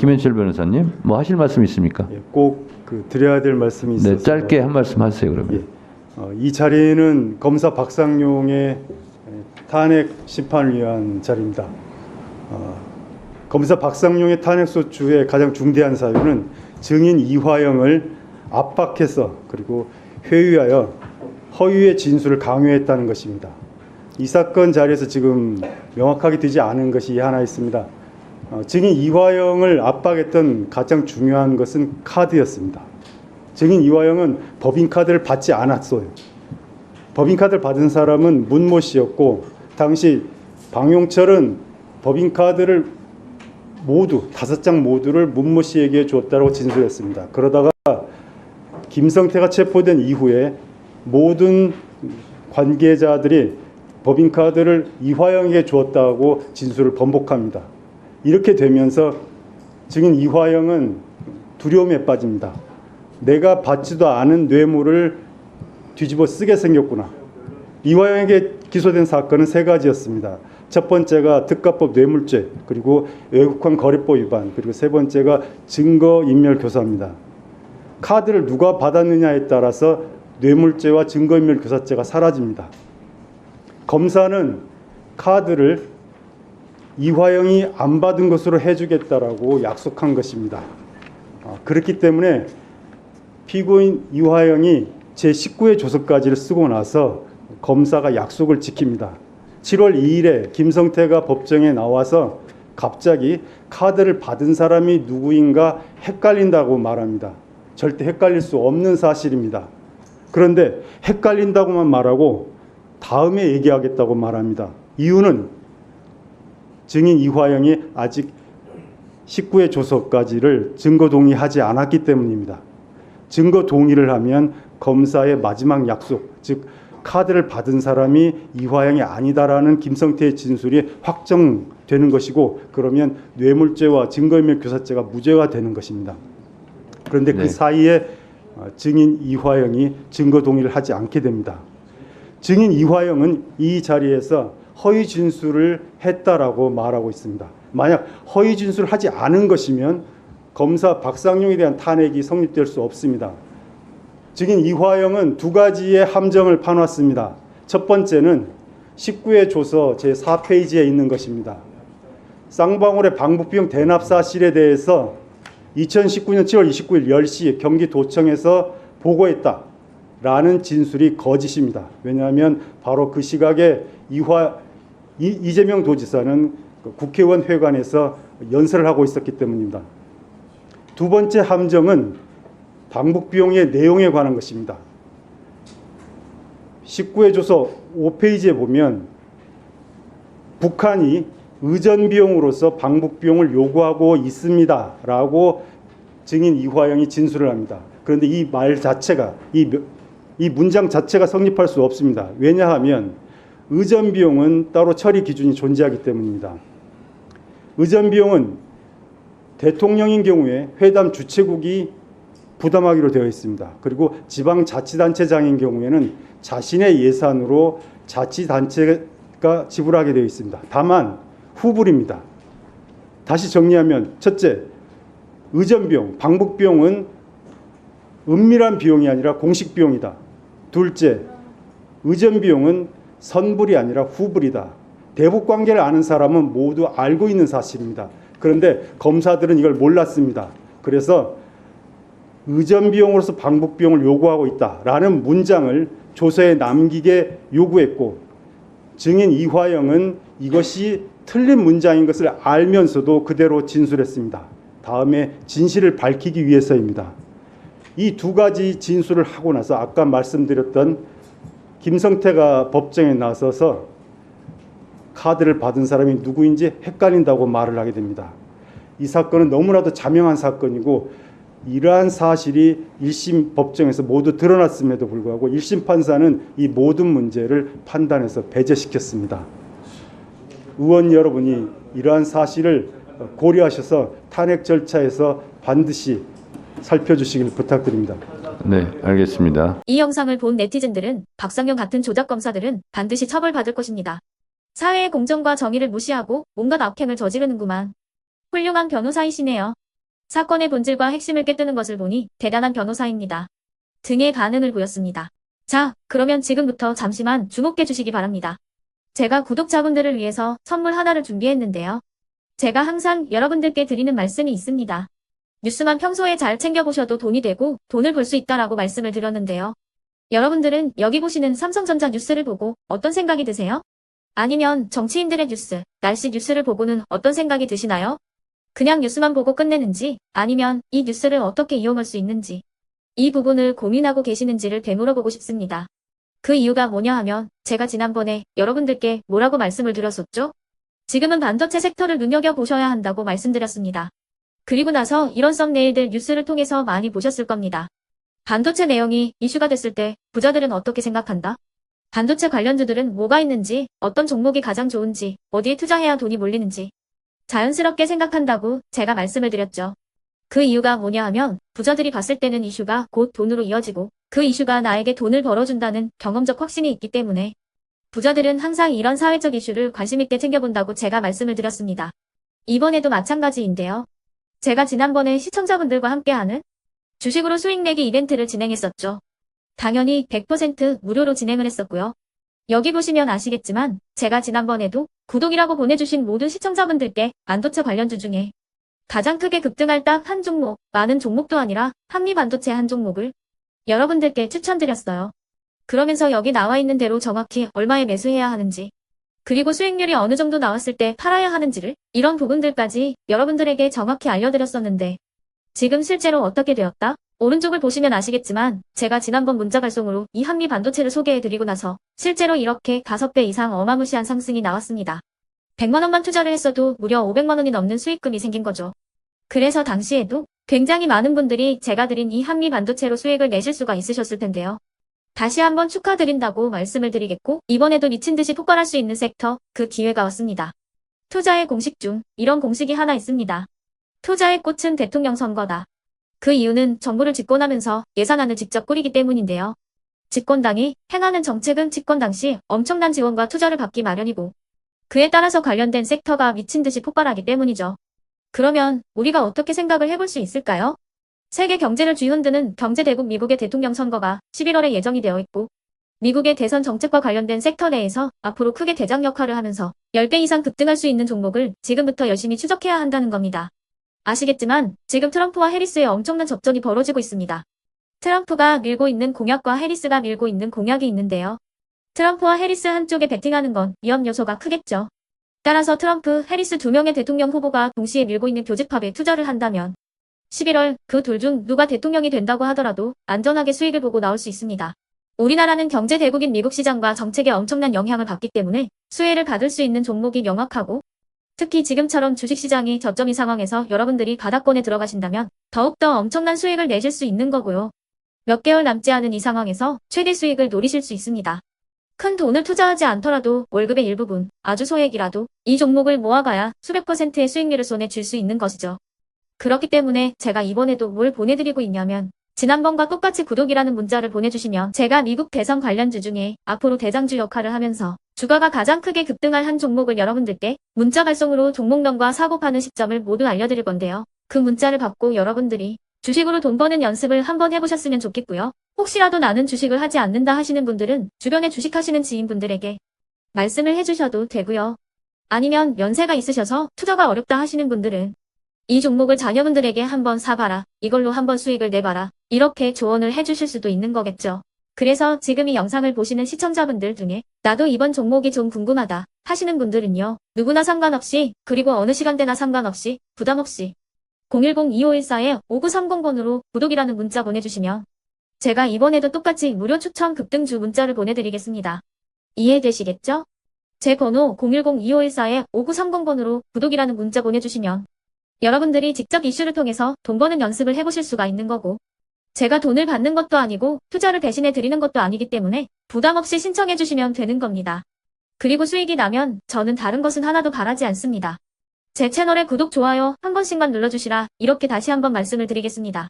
김현철 변호사님, 뭐 하실 말씀 있습니까? 예, 꼭 드려야 될 말씀이 있어서. 네, 짧게 한 말씀 하세요, 그러면. 예, 이 자리는 검사 박상용의 탄핵 심판을 위한 자리입니다. 검사 박상용의 탄핵소추의 가장 중대한 사유는 증인 이화영을 압박해서 그리고 회유하여 허위의 진술을 강요했다는 것입니다. 이 사건 자리에서 지금 명확하게 되지 않은 것이 하나 있습니다. 증인 이화영을 압박했던 가장 중요한 것은 카드였습니다. 증인 이화영은 법인카드를 받지 않았어요. 법인카드를 받은 사람은 문모 씨였고, 당시 방용철은 법인카드를 모두 5장 모두를 문모 씨에게 줬다고 진술했습니다. 그러다가 김성태가 체포된 이후에 모든 관계자들이 법인카드를 이화영에게 주었다고 진술을 번복합니다. 이렇게 되면서 증인 이화영은 두려움에 빠집니다. 내가 받지도 않은 뇌물을 뒤집어 쓰게 생겼구나. 이화영에게 기소된 사건은 3가지였습니다. 첫 번째가 특가법 뇌물죄, 그리고 외국환 거래법 위반, 그리고 세 번째가 증거인멸교사입니다. 카드를 누가 받았느냐에 따라서 뇌물죄와 증거인멸교사죄가 사라집니다. 검사는 카드를 이화영이 안 받은 것으로 해주겠다라고 약속한 것입니다. 그렇기 때문에 피고인 이화영이 제19회 조서까지를 쓰고 나서 검사가 약속을 지킵니다. 7월 2일에 김성태가 법정에 나와서 갑자기 카드를 받은 사람이 누구인가 헷갈린다고 말합니다. 절대 헷갈릴 수 없는 사실입니다. 그런데 헷갈린다고만 말하고 다음에 얘기하겠다고 말합니다. 이유는 증인 이화영이 아직 19회 조서까지를 증거 동의하지 않았기 때문입니다. 증거 동의를 하면 검사의 마지막 약속, 즉 카드를 받은 사람이 이화영이 아니다라는 김성태의 진술이 확정되는 것이고, 그러면 뇌물죄와 증거인멸교사죄가 무죄가 되는 것입니다. 그런데 그 사이에 증인 이화영이 증거 동의를 하지 않게 됩니다. 증인 이화영은 이 자리에서 허위 진술을 했다라고 말하고 있습니다. 만약 허위 진술을 하지 않은 것이면 검사 박상용에 대한 탄핵이 성립될 수 없습니다. 증인 이화영은 2가지의 함정을 파놨습니다. 첫 번째는 19회 조서 제4페이지에 있는 것입니다. 쌍방울의 방북비용 대납 사실에 대해서 2019년 7월 29일 10시 경기도청에서 보고했다라는 진술이 거짓입니다. 왜냐하면 바로 그 시각에 이재명 도지사는 국회의원 회관에서 연설을 하고 있었기 때문입니다. 두 번째 함정은 방북비용의 내용에 관한 것입니다. 19회 조서 5페이지에 보면 북한이 의전비용으로서 방북비용을 요구하고 있습니다 라고 증인 이화영이 진술을 합니다. 그런데 이 말 자체가, 이 문장 자체가 성립할 수 없습니다. 왜냐하면 의전비용은 따로 처리 기준이 존재하기 때문입니다. 의전비용은 대통령인 경우에 회담 주최국이 부담하기로 되어 있습니다. 그리고 지방자치단체장인 경우에는 자신의 예산으로 자치단체가 지불하게 되어 있습니다. 다만 후불입니다. 다시 정리하면, 첫째, 의전비용, 방북비용은 은밀한 비용이 아니라 공식 비용이다. 둘째, 의전비용은 선불이 아니라 후불이다. 대북관계를 아는 사람은 모두 알고 있는 사실입니다. 그런데 검사들은 이걸 몰랐습니다. 그래서 의전비용으로서 방북비용을 요구하고 있다라는 문장을 조서에 남기게 요구했고, 증인 이화영은 이것이 틀린 문장인 것을 알면서도 그대로 진술했습니다. 다음에 진실을 밝히기 위해서입니다. 이 2가지 진술을 하고 나서 아까 말씀드렸던 김성태가 법정에 나서서 카드를 받은 사람이 누구인지 헷갈린다고 말을 하게 됩니다. 이 사건은 너무나도 자명한 사건이고, 이러한 사실이 1심 법정에서 모두 드러났음에도 불구하고 1심 판사는 이 모든 문제를 판단해서 배제시켰습니다. 의원 여러분이 이러한 사실을 고려하셔서 탄핵 절차에서 반드시 살펴주시길 부탁드립니다. 네, 알겠습니다. 이 영상을 본 네티즌들은 박상용 같은 조작 검사들은 반드시 처벌받을 것입니다. 사회의 공정과 정의를 무시하고 온갖 악행을 저지르는구만. 훌륭한 변호사이시네요. 사건의 본질과 핵심을 꿰뜨는 것을 보니 대단한 변호사입니다. 등의 반응을 보였습니다. 자, 그러면 지금부터 잠시만 주목해 주시기 바랍니다. 제가 구독자분들을 위해서 선물 하나를 준비했는데요. 제가 항상 여러분들께 드리는 말씀이 있습니다. 뉴스만 평소에 잘 챙겨보셔도 돈이 되고 돈을 벌 수 있다라고 말씀을 드렸는데요. 여러분들은 여기 보시는 삼성전자 뉴스를 보고 어떤 생각이 드세요? 아니면 정치인들의 뉴스, 날씨 뉴스를 보고는 어떤 생각이 드시나요? 그냥 뉴스만 보고 끝내는지 아니면 이 뉴스를 어떻게 이용할 수 있는지 이 부분을 고민하고 계시는지를 되물어보고 싶습니다. 그 이유가 뭐냐 하면 제가 지난번에 여러분들께 뭐라고 말씀을 드렸었죠? 지금은 반도체 섹터를 눈여겨보셔야 한다고 말씀드렸습니다. 그리고 나서 이런 썸네일들 뉴스를 통해서 많이 보셨을 겁니다. 반도체 내용이 이슈가 됐을 때 부자들은 어떻게 생각한다? 반도체 관련주들은 뭐가 있는지, 어떤 종목이 가장 좋은지, 어디에 투자해야 돈이 몰리는지 자연스럽게 생각한다고 제가 말씀을 드렸죠. 그 이유가 뭐냐 하면 부자들이 봤을 때는 이슈가 곧 돈으로 이어지고 그 이슈가 나에게 돈을 벌어준다는 경험적 확신이 있기 때문에 부자들은 항상 이런 사회적 이슈를 관심 있게 챙겨본다고 제가 말씀을 드렸습니다. 이번에도 마찬가지인데요. 제가 지난번에 시청자분들과 함께하는 주식으로 수익 내기 이벤트를 진행했었죠. 당연히 100% 무료로 진행을 했었고요. 여기 보시면 아시겠지만 제가 지난번에도 구독이라고 보내주신 모든 시청자분들께 반도체 관련주 중에 가장 크게 급등할 딱 한 종목, 많은 종목도 아니라 한미반도체 한 종목을 여러분들께 추천드렸어요. 그러면서 여기 나와 있는 대로 정확히 얼마에 매수해야 하는지, 그리고 수익률이 어느 정도 나왔을 때 팔아야 하는지를 이런 부분들까지 여러분들에게 정확히 알려드렸었는데 지금 실제로 어떻게 되었다? 오른쪽을 보시면 아시겠지만 제가 지난번 문자 발송으로 이 한미반도체를 소개해드리고 나서 실제로 이렇게 5배 이상 어마무시한 상승이 나왔습니다. 100만 원만 투자를 했어도 무려 500만 원이 넘는 수익금이 생긴 거죠. 그래서 당시에도 굉장히 많은 분들이 제가 드린 이 한미반도체로 수익을 내실 수가 있으셨을 텐데요. 다시 한번 축하드린다고 말씀을 드리겠고 이번에도 미친듯이 폭발할 수 있는 섹터, 그 기회가 왔습니다. 투자의 공식 중 이런 공식이 하나 있습니다. 투자의 꽃은 대통령 선거다. 그 이유는 정부를 집권하면서 예산안을 직접 꾸리기 때문인데요. 집권당이 행하는 정책은 집권 당시 엄청난 지원과 투자를 받기 마련이고 그에 따라서 관련된 섹터가 미친듯이 폭발하기 때문이죠. 그러면 우리가 어떻게 생각을 해볼 수 있을까요? 세계 경제를 쥐흔드는 경제대국 미국의 대통령 선거가 11월에 예정이 되어 있고 미국의 대선 정책과 관련된 섹터 내에서 앞으로 크게 대장 역할을 하면서 10배 이상 급등할 수 있는 종목을 지금부터 열심히 추적해야 한다는 겁니다. 아시겠지만 지금 트럼프와 해리스의 엄청난 접전이 벌어지고 있습니다. 트럼프가 밀고 있는 공약과 해리스가 밀고 있는 공약이 있는데요. 트럼프와 해리스 한쪽에 베팅하는 건 위험 요소가 크겠죠. 따라서 트럼프, 해리스 두 명의 대통령 후보가 동시에 밀고 있는 교집합에 투자를 한다면 11월 그 둘 중 누가 대통령이 된다고 하더라도 안전하게 수익을 보고 나올 수 있습니다. 우리나라는 경제 대국인 미국 시장과 정책에 엄청난 영향을 받기 때문에 수혜를 받을 수 있는 종목이 명확하고 특히 지금처럼 주식시장이 저점인 상황에서 여러분들이 바닥권에 들어가신다면 더욱더 엄청난 수익을 내실 수 있는 거고요. 몇 개월 남지 않은 이 상황에서 최대 수익을 노리실 수 있습니다. 큰 돈을 투자하지 않더라도 월급의 일부분, 아주 소액이라도 이 종목을 모아가야 수백 %의 수익률을 손에 쥘 수 있는 것이죠. 그렇기 때문에 제가 이번에도 뭘 보내드리고 있냐면 지난번과 똑같이 구독이라는 문자를 보내주시면 제가 미국 대선 관련주 중에 앞으로 대장주 역할을 하면서 주가가 가장 크게 급등할 한 종목을 여러분들께 문자 발송으로 종목명과 사고 파는 시점을 모두 알려드릴 건데요. 그 문자를 받고 여러분들이 주식으로 돈 버는 연습을 한번 해보셨으면 좋겠고요. 혹시라도 나는 주식을 하지 않는다 하시는 분들은 주변에 주식하시는 지인분들에게 말씀을 해주셔도 되고요. 아니면 연세가 있으셔서 투자가 어렵다 하시는 분들은 이 종목을 자녀분들에게 한번 사봐라. 이걸로 한번 수익을 내봐라. 이렇게 조언을 해주실 수도 있는 거겠죠. 그래서 지금 이 영상을 보시는 시청자분들 중에 나도 이번 종목이 좀 궁금하다 하시는 분들은요. 누구나 상관없이 그리고 어느 시간대나 상관없이 부담없이 010-2514-5930번으로 구독이라는 문자 보내주시면 제가 이번에도 똑같이 무료 추천 급등주 문자를 보내드리겠습니다. 이해되시겠죠? 제 번호 010-2514-5930번으로 구독이라는 문자 보내주시면 여러분들이 직접 이슈를 통해서 돈 버는 연습을 해보실 수가 있는 거고 제가 돈을 받는 것도 아니고 투자를 대신해 드리는 것도 아니기 때문에 부담 없이 신청해 주시면 되는 겁니다. 그리고 수익이 나면 저는 다른 것은 하나도 바라지 않습니다. 제 채널에 구독, 좋아요 한 번씩만 눌러주시라 이렇게 다시 한번 말씀을 드리겠습니다.